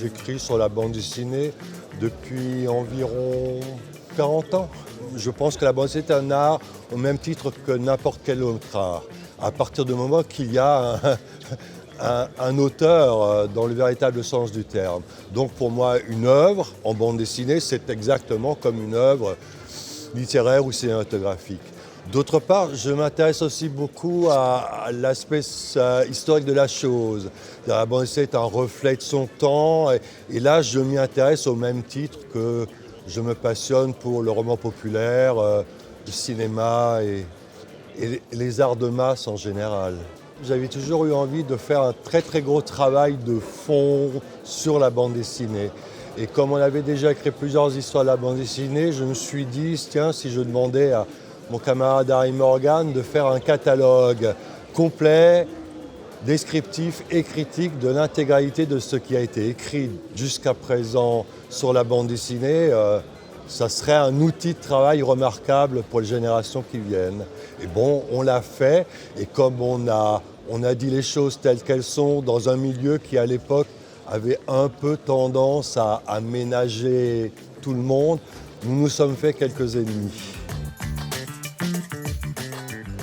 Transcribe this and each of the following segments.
J'écris sur la bande dessinée depuis environ 40 ans. Je pense que la bande dessinée est un art au même titre que n'importe quel autre art. À partir du moment qu'il y a un auteur dans le véritable sens du terme. Donc pour moi, une œuvre en bande dessinée, c'est exactement comme une œuvre littéraire ou cinématographique. D'autre part, je m'intéresse aussi beaucoup à l'aspect historique de la chose. La bande dessinée est un reflet de son temps et là, je m'y intéresse au même titre que je me passionne pour le roman populaire, le cinéma et les arts de masse en général. J'avais toujours eu envie de faire un très très gros travail de fond sur la bande dessinée. Et comme on avait déjà écrit plusieurs histoires de la bande dessinée, je me suis dit, tiens, si je demandais à mon camarade Harry Morgan de faire un catalogue complet, descriptif et critique de l'intégralité de ce qui a été écrit jusqu'à présent sur la bande dessinée, ça serait un outil de travail remarquable pour les générations qui viennent. Et bon, on l'a fait, et comme on a dit les choses telles qu'elles sont dans un milieu qui à l'époque avait un peu tendance à ménager tout le monde, nous nous sommes fait quelques ennemis.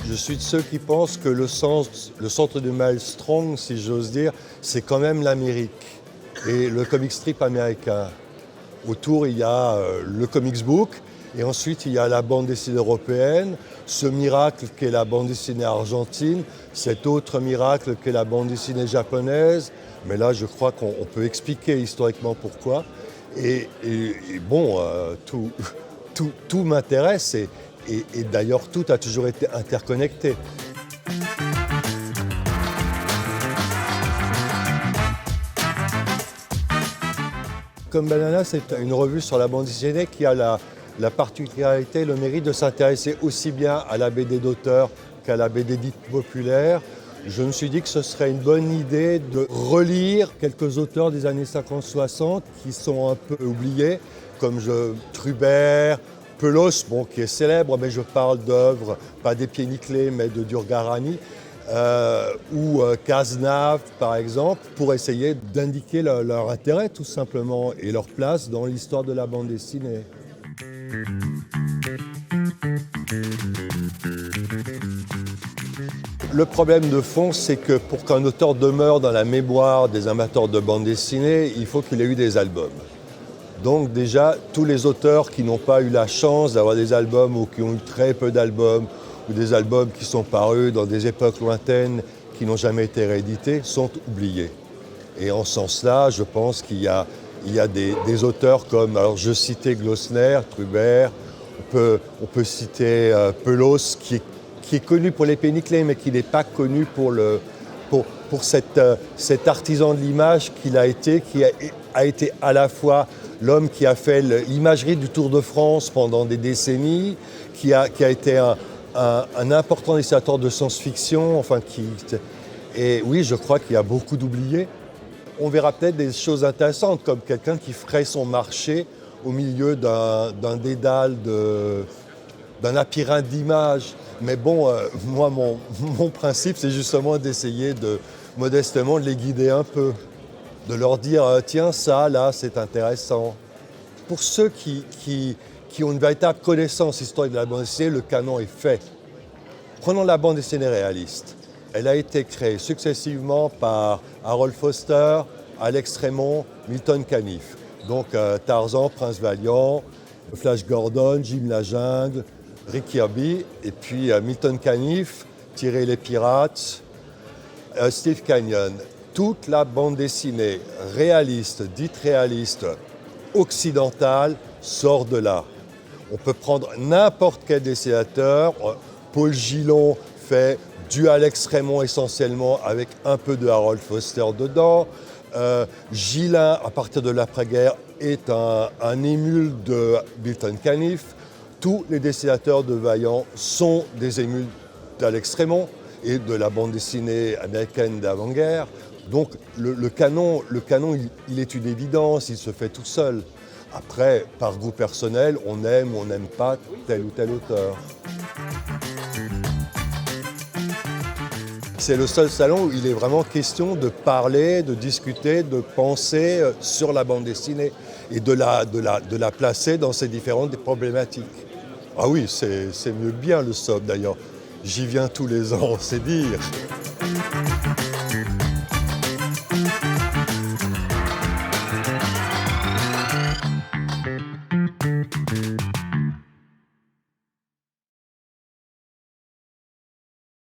Je suis de ceux qui pensent que le centre du maelstrom, si j'ose dire, c'est quand même l'Amérique et le comic strip américain. Autour, il y a le comics book et ensuite il y a la bande dessinée européenne, ce miracle qu'est la bande dessinée argentine, cet autre miracle qu'est la bande dessinée japonaise. Mais là, je crois qu'on peut expliquer historiquement pourquoi. Et bon, tout m'intéresse et d'ailleurs, tout a toujours été interconnecté. Comme Banana, c'est une revue sur la bande dessinée qui a la particularité, le mérite de s'intéresser aussi bien à la BD d'auteur qu'à la BD dite populaire. Je me suis dit que ce serait une bonne idée de relire quelques auteurs des années 50-60 qui sont un peu oubliés, comme Trubert, Pelos, bon, qui est célèbre, mais je parle d'œuvres, pas des Pieds nickelés, mais de Durgarani, ou Cazenave, par exemple, pour essayer d'indiquer leur intérêt, tout simplement, et leur place dans l'histoire de la bande dessinée. Le problème de fond, c'est que pour qu'un auteur demeure dans la mémoire des amateurs de bande dessinée, il faut qu'il ait eu des albums. Donc déjà, tous les auteurs qui n'ont pas eu la chance d'avoir des albums ou qui ont eu très peu d'albums ou des albums qui sont parus dans des époques lointaines qui n'ont jamais été réédités sont oubliés. Et en ce sens-là, je pense qu'il y a des auteurs comme, alors je citais Glossner, Trubert, on peut citer Pelos qui est connu pour les Pieds nickelés mais qui n'est pas connu pour cet artisan de l'image qu'il a été, qui a été à la fois l'homme qui a fait l'imagerie du Tour de France pendant des décennies, qui a été un important dessinateur de science-fiction, et oui, je crois qu'il y a beaucoup d'oubliés. On verra peut-être des choses intéressantes, comme quelqu'un qui ferait son marché au milieu d'un dédale, d'un labyrinthe d'images. Mais bon, moi, mon principe, c'est justement d'essayer modestement de les guider un peu, de leur dire tiens, ça, là, c'est intéressant. Pour ceux qui ont une véritable connaissance historique de la bande dessinée, le canon est fait. Prenons la bande dessinée réaliste. Elle a été créée successivement par Harold Foster, Alex Raymond, Milton Caniff. Donc Tarzan, Prince Valiant, Flash Gordon, Jim la Jungle, Rick Kirby, et puis Milton Caniff, Thierry les Pirates, Steve Canyon. Toute la bande dessinée réaliste, dite réaliste, occidentale, sort de là. On peut prendre n'importe quel dessinateur. Paul Gillon fait du Alex Raymond essentiellement avec un peu de Harold Foster dedans. Gillin, à partir de l'après-guerre, est un émule de Milton Caniff. Tous les dessinateurs de Vaillant sont des émules d'Alex Raymond et de la bande dessinée américaine d'avant-guerre. Donc le canon, il est une évidence, il se fait tout seul. Après, par goût personnel, on aime ou on n'aime pas tel ou tel auteur. C'est le seul salon où il est vraiment question de parler, de discuter, de penser sur la bande dessinée et de la placer dans ses différentes problématiques. Ah oui, c'est mieux bien le SOB d'ailleurs. J'y viens tous les ans, c'est dire.